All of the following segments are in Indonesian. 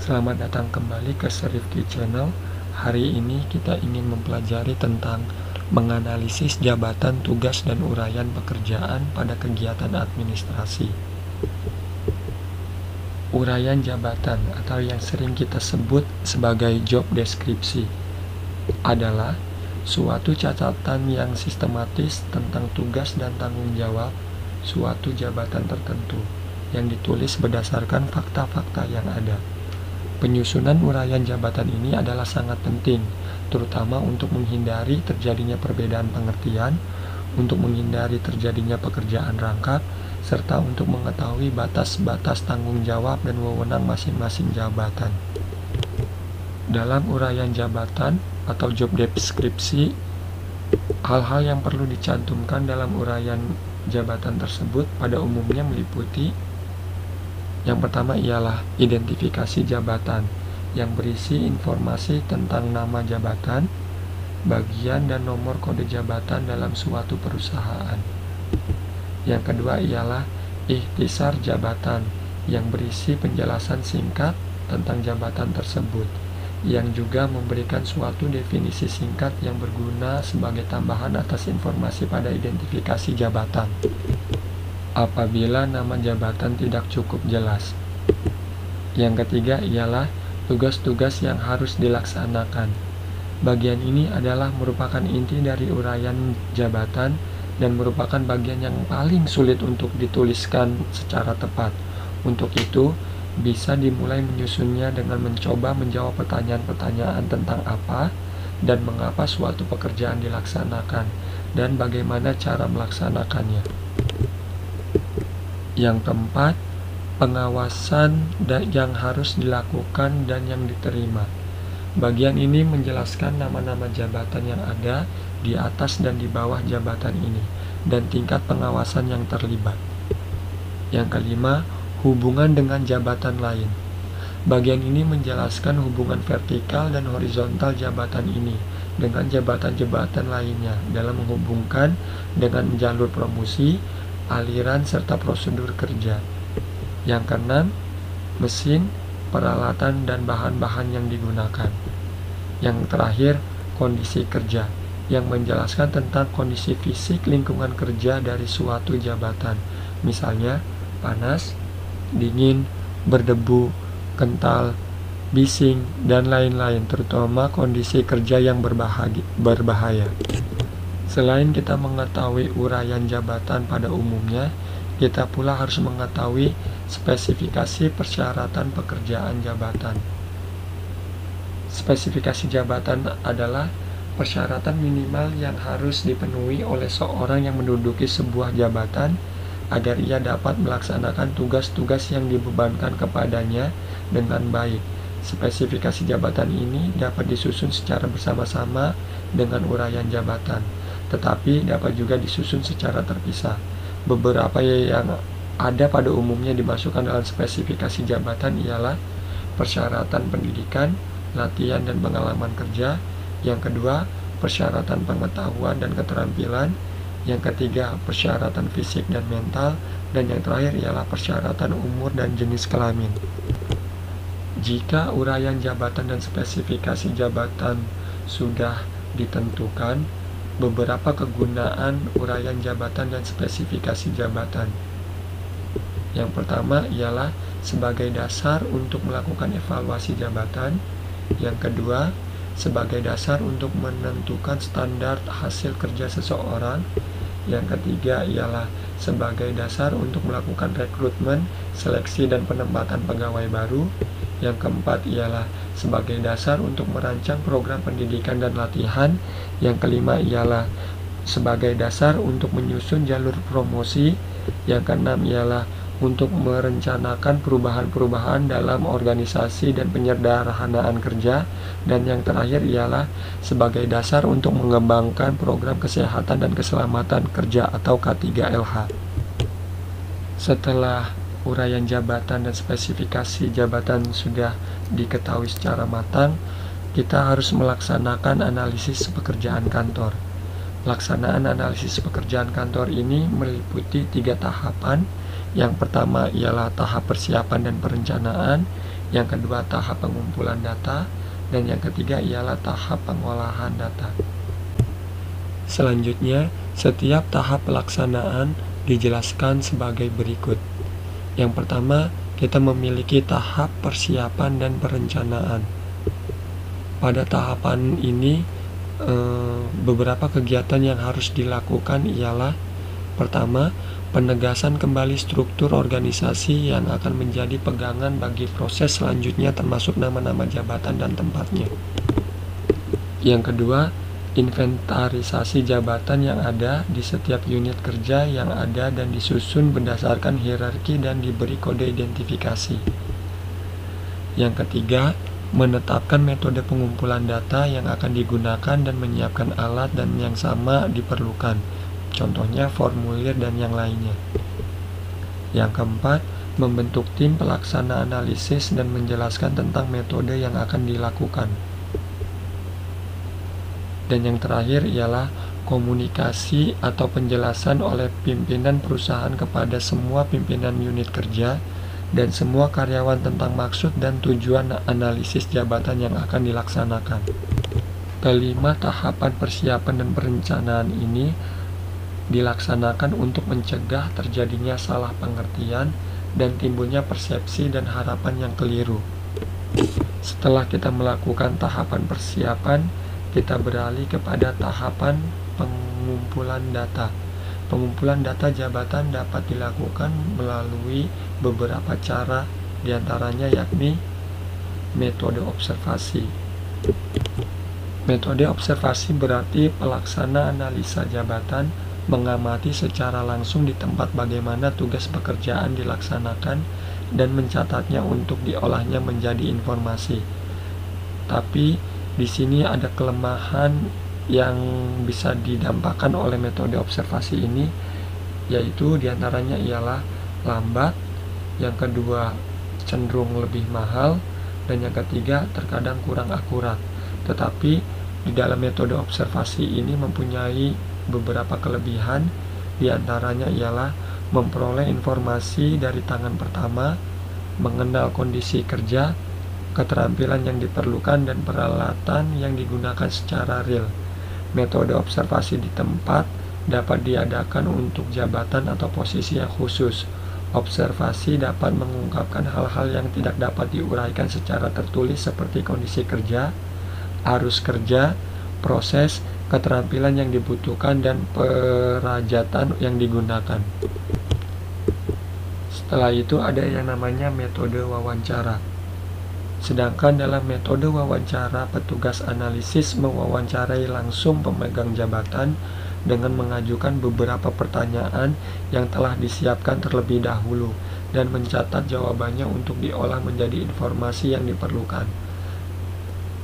Selamat datang kembali ke Serifki Channel. Hari ini kita ingin mempelajari tentang menganalisis jabatan, tugas, dan uraian pekerjaan pada kegiatan administrasi. Uraian jabatan atau yang sering kita sebut sebagai job deskripsi adalah suatu catatan yang sistematis tentang tugas dan tanggung jawab suatu jabatan tertentu yang ditulis berdasarkan fakta-fakta yang ada. Penyusunan uraian jabatan ini adalah sangat penting, terutama untuk menghindari terjadinya perbedaan pengertian, untuk menghindari terjadinya pekerjaan rangkap, serta untuk mengetahui batas-batas tanggung jawab dan wewenang masing-masing jabatan. Dalam uraian jabatan atau job deskripsi, hal-hal yang perlu dicantumkan dalam uraian jabatan tersebut pada umumnya meliputi: yang pertama ialah identifikasi jabatan yang berisi informasi tentang nama jabatan, bagian dan nomor kode jabatan dalam suatu perusahaan. Yang kedua ialah ikhtisar jabatan yang berisi penjelasan singkat tentang jabatan tersebut, yang juga memberikan suatu definisi singkat yang berguna sebagai tambahan atas informasi pada identifikasi jabatan apabila nama jabatan tidak cukup jelas. Yang ketiga ialah tugas-tugas yang harus dilaksanakan. Bagian ini adalah merupakan inti dari uraian jabatan dan merupakan bagian yang paling sulit untuk dituliskan secara tepat. Untuk itu, bisa dimulai menyusunnya dengan mencoba menjawab pertanyaan-pertanyaan tentang apa dan mengapa suatu pekerjaan dilaksanakan dan bagaimana cara melaksanakannya. Yang keempat, pengawasan yang harus dilakukan dan yang diterima. Bagian ini menjelaskan nama-nama jabatan yang ada di atas dan di bawah jabatan ini dan tingkat pengawasan yang terlibat. Yang kelima, hubungan dengan jabatan lain. Bagian ini menjelaskan hubungan vertikal dan horizontal jabatan ini dengan jabatan-jabatan lainnya dalam menghubungkan dengan jalur promosi, aliran, serta prosedur kerja. Yang keenam, mesin, peralatan, dan bahan-bahan yang digunakan. Yang terakhir, kondisi kerja yang menjelaskan tentang kondisi fisik lingkungan kerja dari suatu jabatan, misalnya panas, dingin, berdebu, kental, bising, dan lain-lain, terutama kondisi kerja yang berbahaya. Selain kita mengetahui uraian jabatan pada umumnya, kita pula harus mengetahui spesifikasi persyaratan pekerjaan jabatan. Spesifikasi jabatan adalah persyaratan minimal yang harus dipenuhi oleh seorang yang menduduki sebuah jabatan agar ia dapat melaksanakan tugas-tugas yang dibebankan kepadanya dengan baik. Spesifikasi jabatan ini dapat disusun secara bersama-sama dengan uraian jabatan, tetapi dapat juga disusun secara terpisah. Beberapa yang ada pada umumnya dimasukkan dalam spesifikasi jabatan ialah persyaratan pendidikan, latihan, dan pengalaman kerja. Yang kedua, persyaratan pengetahuan dan keterampilan. Yang ketiga, persyaratan fisik dan mental. Dan yang terakhir ialah persyaratan umur dan jenis kelamin. Jika uraian jabatan dan spesifikasi jabatan sudah ditentukan, beberapa kegunaan uraian jabatan dan spesifikasi jabatan. Yang pertama ialah sebagai dasar untuk melakukan evaluasi jabatan. Yang kedua, sebagai dasar untuk menentukan standar hasil kerja seseorang. Yang ketiga ialah sebagai dasar untuk melakukan rekrutmen, seleksi, dan penempatan pegawai baru. Yang keempat ialah sebagai dasar untuk merancang program pendidikan dan latihan. Yang kelima ialah sebagai dasar untuk menyusun jalur promosi. Yang keenam ialah untuk merencanakan perubahan-perubahan dalam organisasi dan penyederhanaan kerja. Dan yang terakhir ialah sebagai dasar untuk mengembangkan program kesehatan dan keselamatan kerja atau K3LH. Setelah uraian jabatan dan spesifikasi jabatan sudah diketahui secara matang, kita harus melaksanakan analisis pekerjaan kantor. Pelaksanaan analisis pekerjaan kantor ini meliputi 3 tahapan. Yang pertama ialah tahap persiapan dan perencanaan, Yang kedua, tahap pengumpulan data. Dan yang ketiga ialah tahap pengolahan data. Selanjutnya, setiap tahap pelaksanaan dijelaskan sebagai berikut. Yang pertama, kita memiliki tahap persiapan dan perencanaan. Pada tahapan ini, beberapa kegiatan yang harus dilakukan ialah: pertama, penegasan kembali struktur organisasi yang akan menjadi pegangan bagi proses selanjutnya, termasuk nama-nama jabatan dan tempatnya. Yang kedua, inventarisasi jabatan yang ada di setiap unit kerja yang ada dan disusun berdasarkan hierarki dan diberi kode identifikasi. Yang ketiga, menetapkan metode pengumpulan data yang akan digunakan dan menyiapkan alat dan yang sama diperlukan, contohnya formulir dan yang lainnya. Yang keempat, membentuk tim pelaksana analisis dan menjelaskan tentang metode yang akan dilakukan. Dan yang terakhir ialah komunikasi atau penjelasan oleh pimpinan perusahaan kepada semua pimpinan unit kerja dan semua karyawan tentang maksud dan tujuan analisis jabatan yang akan dilaksanakan. Kelima tahapan persiapan dan perencanaan ini dilaksanakan untuk mencegah terjadinya salah pengertian dan timbulnya persepsi dan harapan yang keliru. Setelah kita melakukan tahapan persiapan, kita beralih kepada tahapan pengumpulan data. Pengumpulan data jabatan dapat dilakukan melalui beberapa cara, diantaranya yakni metode observasi. Metode observasi berarti pelaksana analisa jabatan mengamati secara langsung di tempat bagaimana tugas pekerjaan dilaksanakan dan mencatatnya untuk diolahnya menjadi informasi. Tapi di sini ada kelemahan yang bisa didampakkan oleh metode observasi ini, yaitu diantaranya ialah lambat, yang kedua cenderung lebih mahal, dan yang ketiga terkadang kurang akurat. Tetapi di dalam metode observasi ini mempunyai beberapa kelebihan, diantaranya ialah memperoleh informasi dari tangan pertama, mengenal kondisi kerja, keterampilan yang diperlukan, dan peralatan yang digunakan secara real. Metode observasi di tempat dapat diadakan untuk jabatan atau posisi yang khusus. Observasi dapat mengungkapkan hal-hal yang tidak dapat diuraikan secara tertulis seperti kondisi kerja, arus kerja, proses, keterampilan yang dibutuhkan, dan perajatan yang digunakan. Setelah itu ada yang namanya metode wawancara. Sedangkan dalam metode wawancara, petugas analisis mewawancarai langsung pemegang jabatan dengan mengajukan beberapa pertanyaan yang telah disiapkan terlebih dahulu dan mencatat jawabannya untuk diolah menjadi informasi yang diperlukan.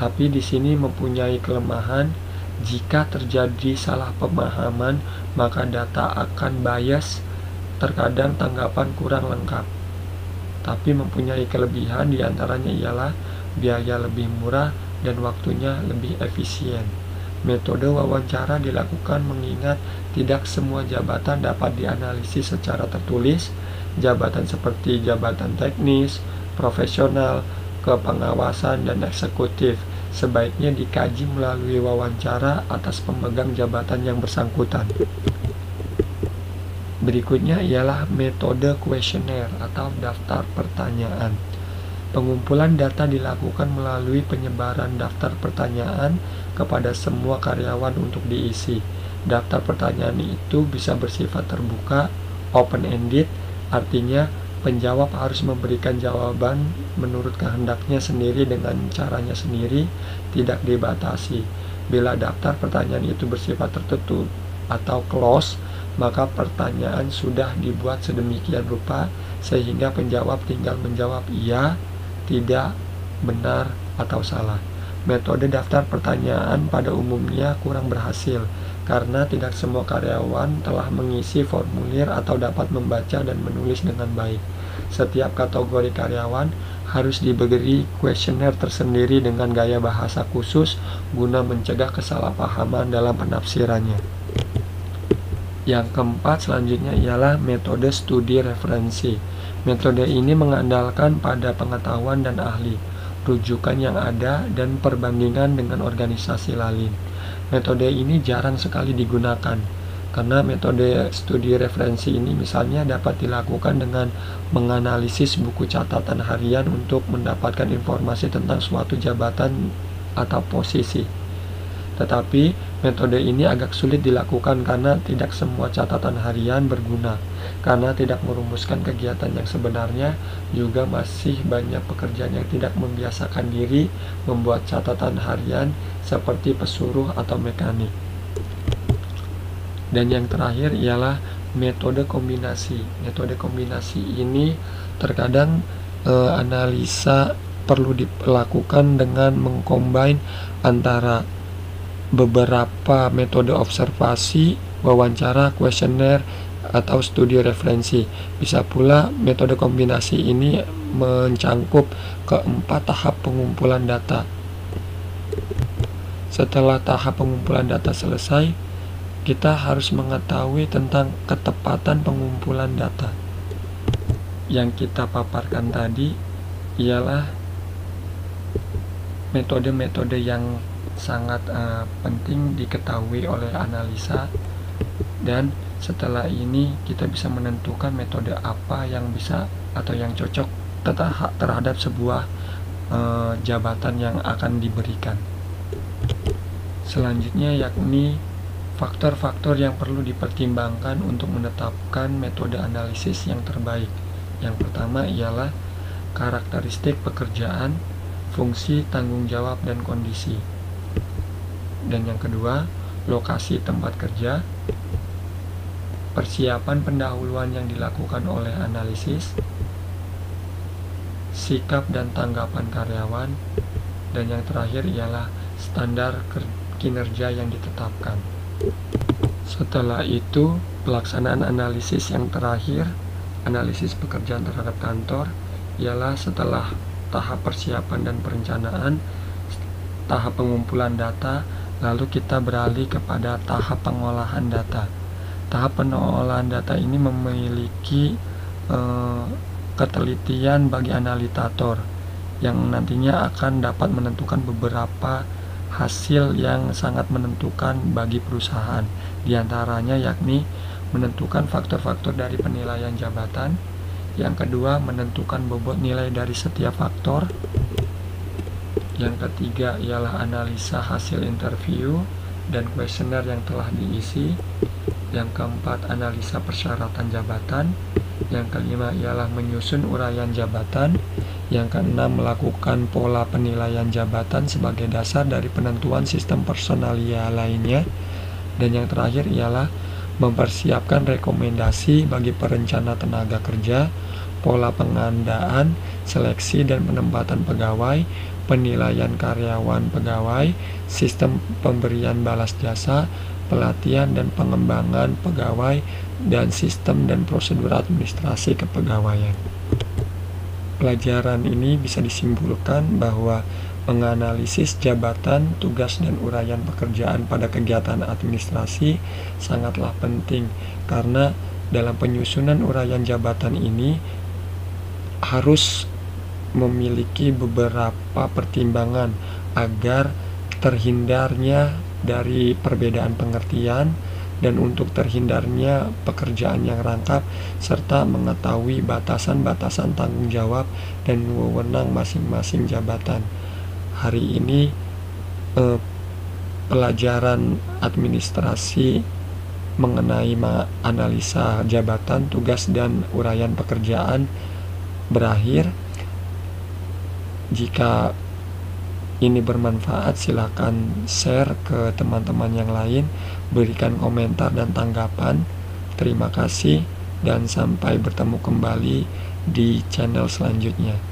Tapi di sini mempunyai kelemahan. Jika terjadi salah pemahaman, maka data akan bias, terkadang tanggapan kurang lengkap. Tapi mempunyai kelebihan, diantaranya ialah biaya lebih murah dan waktunya lebih efisien. Metode wawancara dilakukan mengingat tidak semua jabatan dapat dianalisis secara tertulis. Jabatan seperti jabatan teknis, profesional, kepengawasan, dan eksekutif sebaiknya dikaji melalui wawancara atas pemegang jabatan yang bersangkutan. Berikutnya ialah metode kuesioner atau daftar pertanyaan. Pengumpulan data dilakukan melalui penyebaran daftar pertanyaan kepada semua karyawan untuk diisi. Daftar pertanyaan itu bisa bersifat terbuka, open-ended, artinya penjawab harus memberikan jawaban menurut kehendaknya sendiri dengan caranya sendiri, tidak dibatasi. Bila daftar pertanyaan itu bersifat tertutup atau close, maka pertanyaan sudah dibuat sedemikian rupa sehingga penjawab tinggal menjawab iya, tidak, benar, atau salah. Metode daftar pertanyaan pada umumnya kurang berhasil karena tidak semua karyawan telah mengisi formulir atau dapat membaca dan menulis dengan baik. Setiap kategori karyawan harus diberi kuesioner tersendiri dengan gaya bahasa khusus guna mencegah kesalahpahaman dalam penafsirannya. Yang keempat selanjutnya ialah metode studi referensi. Metode ini mengandalkan pada pengetahuan dan ahli, rujukan yang ada, dan perbandingan dengan organisasi lain. Metode ini jarang sekali digunakan, karena metode studi referensi ini misalnya dapat dilakukan dengan menganalisis buku catatan harian untuk mendapatkan informasi tentang suatu jabatan atau posisi. Tetapi metode ini agak sulit dilakukan karena tidak semua catatan harian berguna, karena tidak merumuskan kegiatan yang sebenarnya. Juga masih banyak pekerjaan yang tidak membiasakan diri membuat catatan harian seperti pesuruh atau mekanik. Dan yang terakhir ialah metode kombinasi. Metode kombinasi ini terkadang analisa perlu dilakukan dengan mengcombine antara beberapa metode observasi, wawancara, kuesioner, atau studi referensi. Bisa pula metode kombinasi ini mencangkup keempat tahap pengumpulan data. Setelah tahap pengumpulan data selesai, kita harus mengetahui tentang ketepatan pengumpulan data. Yang kita paparkan tadi ialah metode-metode yang sangat penting diketahui oleh analisa, dan setelah ini kita bisa menentukan metode apa yang bisa atau yang cocok terhadap sebuah jabatan yang akan diberikan. Selanjutnya yakni faktor-faktor yang perlu dipertimbangkan untuk menetapkan metode analisis yang terbaik. Yang pertama ialah karakteristik pekerjaan, fungsi, tanggung jawab, dan kondisi. Dan yang kedua, lokasi tempat kerja, persiapan pendahuluan yang dilakukan oleh analisis, sikap dan tanggapan karyawan, dan yang terakhir ialah standar kinerja yang ditetapkan. Setelah itu, pelaksanaan analisis yang terakhir, analisis pekerjaan terhadap kantor, ialah setelah tahap persiapan dan perencanaan, tahap pengumpulan data, lalu kita beralih kepada tahap pengolahan data. Tahap pengolahan data ini memiliki ketelitian bagi analitator yang nantinya akan dapat menentukan beberapa hasil yang sangat menentukan bagi perusahaan. Di antaranya yakni menentukan faktor-faktor dari penilaian jabatan. Yang kedua, menentukan bobot nilai dari setiap faktor. Yang ketiga ialah analisa hasil interview dan kuesioner yang telah diisi. Yang keempat, analisa persyaratan jabatan. Yang kelima ialah menyusun uraian jabatan. Yang keenam, melakukan pola penilaian jabatan sebagai dasar dari penentuan sistem personalia lainnya. Dan yang terakhir ialah mempersiapkan rekomendasi bagi perencana tenaga kerja, pola pengandaan, seleksi dan penempatan pegawai, penilaian karyawan pegawai, sistem pemberian balas jasa, pelatihan dan pengembangan pegawai, dan sistem dan prosedur administrasi kepegawaian. Pelajaran ini bisa disimpulkan bahwa menganalisis jabatan, tugas, dan uraian pekerjaan pada kegiatan administrasi sangatlah penting, karena dalam penyusunan uraian jabatan ini harus memiliki beberapa pertimbangan agar terhindarnya dari perbedaan pengertian, dan untuk terhindarnya pekerjaan yang rangkap, serta mengetahui batasan-batasan tanggung jawab dan wewenang masing-masing jabatan. Hari ini pelajaran administrasi mengenai analisa jabatan, tugas, dan uraian pekerjaan berakhir. Jika ini bermanfaat, silakan share ke teman-teman yang lain, berikan komentar dan tanggapan. Terima kasih dan sampai bertemu kembali di channel selanjutnya.